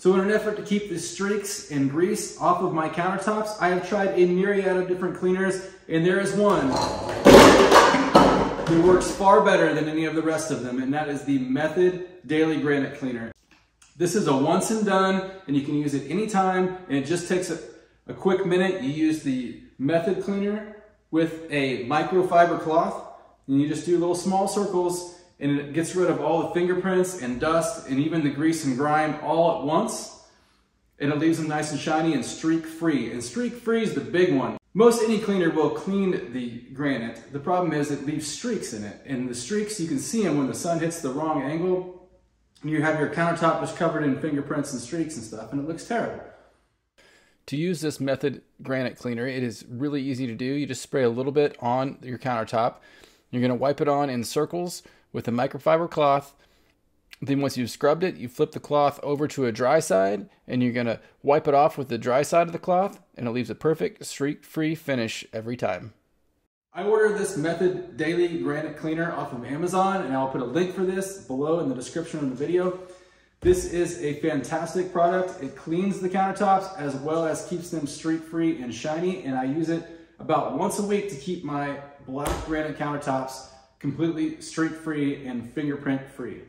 So in an effort to keep the streaks and grease off of my countertops, I have tried a myriad of different cleaners, and there is one who works far better than any of the rest of them, and that is the Method Daily Granite Cleaner. This is a once and done, and you can use it anytime, and it just takes a quick minute. You use the Method cleaner with a microfiber cloth, and you just do little small circles, and it gets rid of all the fingerprints and dust and even the grease and grime all at once. And it leaves them nice and shiny and streak free. And streak free is the big one. Most any cleaner will clean the granite. The problem is it leaves streaks in it. And the streaks, you can see them when the sun hits the wrong angle. And you have your countertop just covered in fingerprints and streaks and stuff, and it looks terrible. To use this Method Granite Cleaner, it is really easy to do. You just spray a little bit on your countertop. You're going to wipe it on in circles with a microfiber cloth. Then once you've scrubbed it, you flip the cloth over to a dry side, and you're going to wipe it off with the dry side of the cloth, and it leaves a perfect streak-free finish every time. I ordered this Method Daily Granite Cleaner off of Amazon, and I'll put a link for this below in the description of the video. This is a fantastic product. It cleans the countertops as well as keeps them streak-free and shiny, and I use it about once a week to keep my black granite countertops completely streak-free and fingerprint-free.